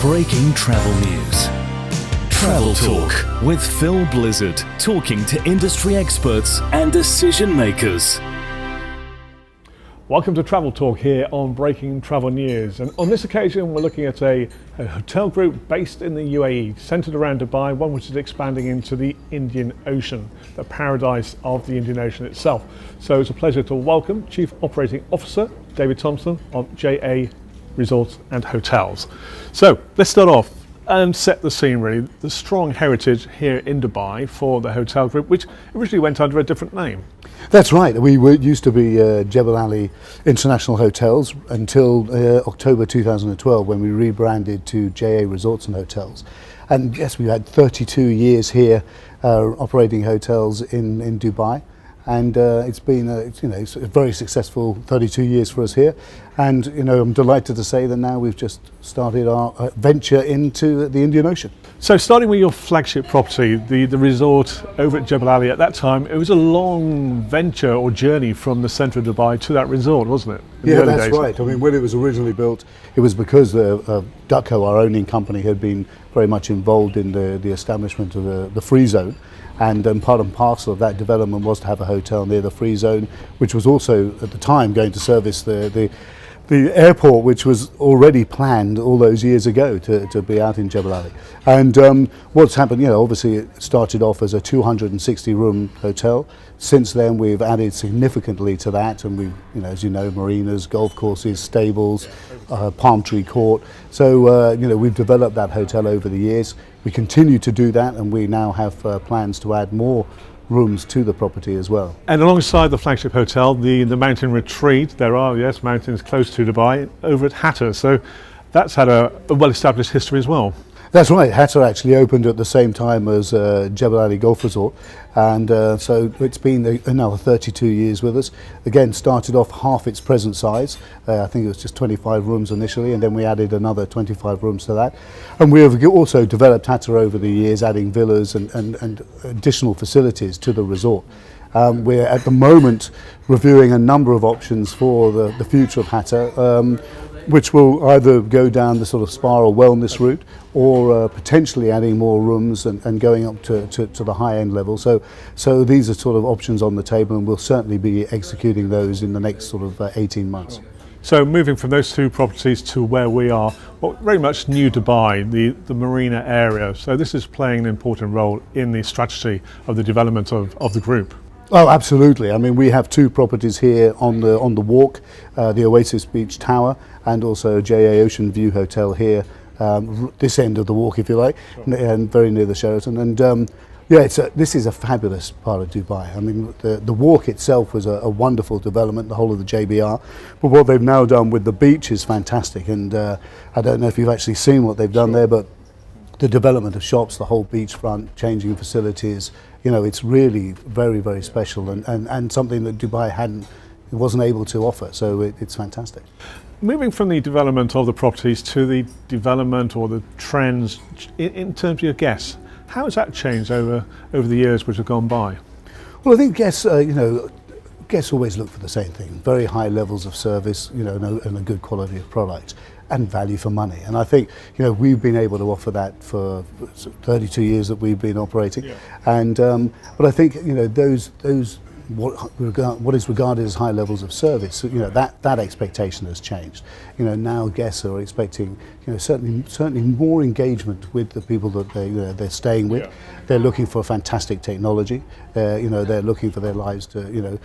Breaking travel news. Travel Talk with Phil Blizzard, talking to industry experts and decision makers. Welcome to Travel Talk here on Breaking Travel News, and on this occasion we're looking at a hotel group based in the UAE, centred around Dubai, one which is expanding into the Indian Ocean, the paradise of the Indian Ocean itself. So it's a pleasure to welcome Chief Operating Officer David Thomson of JA Resorts and Hotels. So let's start off and set the scene really. The strong heritage here in Dubai for the hotel group, which originally went under a different name. That's right. We used to be Jebel Ali International Hotels until October 2012, when we rebranded to JA Resorts and Hotels. And yes, we had 32 years here operating hotels in Dubai. And it's been it's a very successful 32 years for us here. And I'm delighted to say that now we've just started our venture into the Indian Ocean. So starting with your flagship property, the resort over at Jebel Ali, at that time it was a long venture or journey from the centre of Dubai to that resort, wasn't it? Yeah, that's right. I mean, when it was originally built, it was because Ducko, our owning company, had been very much involved in the establishment of the free zone. And part and parcel of that development was to have a hotel near the free zone, which was also at the time going to service the airport, which was already planned all those years ago to be out in Jebel Ali. And what's happened, obviously it started off as a 260 room hotel. Since then we've added significantly to that, and we've, as you know, marinas, golf courses, stables, palm tree court. So we've developed that hotel over the years. We continue to do that, and we now have plans to add more rooms to the property as well. And alongside the flagship hotel, the mountain retreat, there are, yes, mountains close to Dubai, over at Hatta. So that's had a well-established history as well. That's right. Hatta actually opened at the same time as Jebel Ali Golf Resort, and so it's been another 32 years with us. Again, started off half its present size. I think it was just 25 rooms initially, and then we added another 25 rooms to that. And we have also developed Hatta over the years, adding villas and additional facilities to the resort. We're at the moment reviewing a number of options for the future of Hatta, which will either go down the sort of spa or wellness route, or potentially adding more rooms and going up to the high-end level. So these are sort of options on the table, and we'll certainly be executing those in the next sort of 18 months. So moving from those two properties to where we are, very much new Dubai, the marina area. So this is playing an important role in the strategy of the development of the group. Oh, absolutely. I mean, we have two properties here on the walk, the Oasis Beach Tower, and also JA Ocean View Hotel here, this end of the walk, if you like, and very near the Sheraton. And this is a fabulous part of Dubai. I mean, the walk itself was a wonderful development, the whole of the JBR. But what they've now done with the beach is fantastic. And I don't know if you've actually seen what they've done there, but the development of shops, the whole beachfront, changing facilities, it's really very, very special, and something that Dubai wasn't able to offer. So it's fantastic. Moving from the development of the properties to the development or the trends in terms of your guests, how has that changed over the years which have gone by? Well, I think guests, guests always look for the same thing: very high levels of service, and a good quality of product, and value for money. And I think we've been able to offer that for 32 years that we've been operating. Yeah. And but I think those what is regarded as high levels of service, that expectation has changed. Now guests are expecting certainly more engagement with the people that they're staying with. Yeah. They're looking for fantastic technology. They're looking for their lives to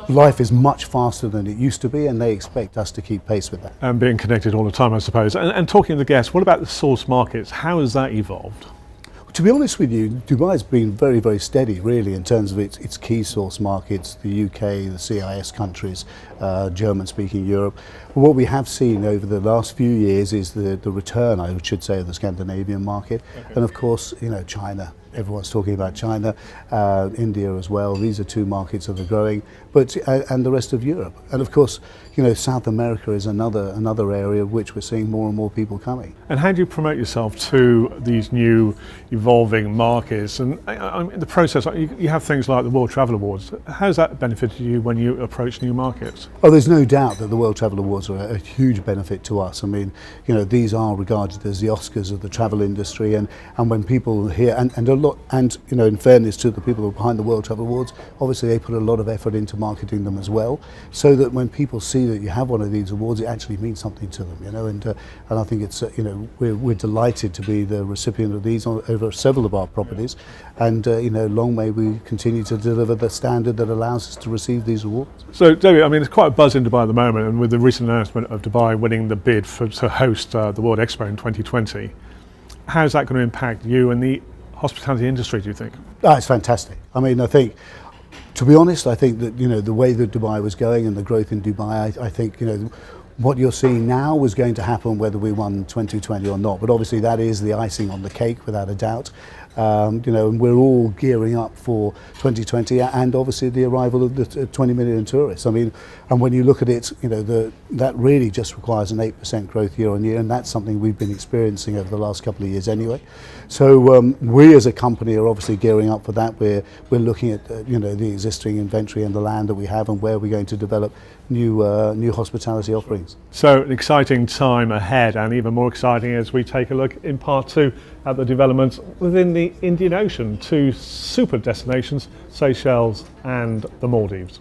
life is much faster than it used to be, and they expect us to keep pace with that. And being connected all the time, I suppose. And talking to the guests, what about the source markets? How has that evolved? To be honest with you, Dubai's been very, very steady, really, in terms of its key source markets: the UK, the CIS countries, German-speaking Europe. What we have seen over the last few years is the return, I should say, of the Scandinavian market, okay. And of course, China everyone's talking about China, India as well. These are two markets that are growing, but and the rest of Europe, and of course, South America is another area of which we're seeing more and more people coming. And how do you promote yourself to these new evolving markets? And in the process, you have things like the World Travel Awards. How has that benefited you when you approach new markets? Oh, there's no doubt that the World Travel Awards are a huge benefit to us. I mean, these are regarded as the Oscars of the travel industry, and when people hear, and a lot, and in fairness to the people who are behind the World Travel Awards, obviously they put a lot of effort into marketing them as well, so that when people see that you have one of these awards, it actually means something to them, and I think it's we're delighted to be the recipient of these over several of our properties, and long may we continue to deliver the standard that allows us to receive these awards. So David, I mean, there's quite a buzz in Dubai at the moment, and with the recent announcement of Dubai winning the bid to host the World Expo in 2020, how's that going to impact you and the hospitality industry, do you think? It's fantastic. I mean, I think, to be honest, I think that the way that Dubai was going and the growth in Dubai, I think what you're seeing now was going to happen whether we won 2020 or not. But obviously that is the icing on the cake, without a doubt. And we're all gearing up for 2020 and obviously the arrival of the 20 million tourists. I mean, and when you look at it, that really just requires an 8% growth year on year, and that's something we've been experiencing over the last couple of years anyway. So we as a company are obviously gearing up for that. We're looking at the existing inventory and the land that we have and where we're going to develop new hospitality offerings. So an exciting time ahead, and even more exciting as we take a look in part two at the developments within the Indian Ocean, two super destinations, Seychelles and the Maldives.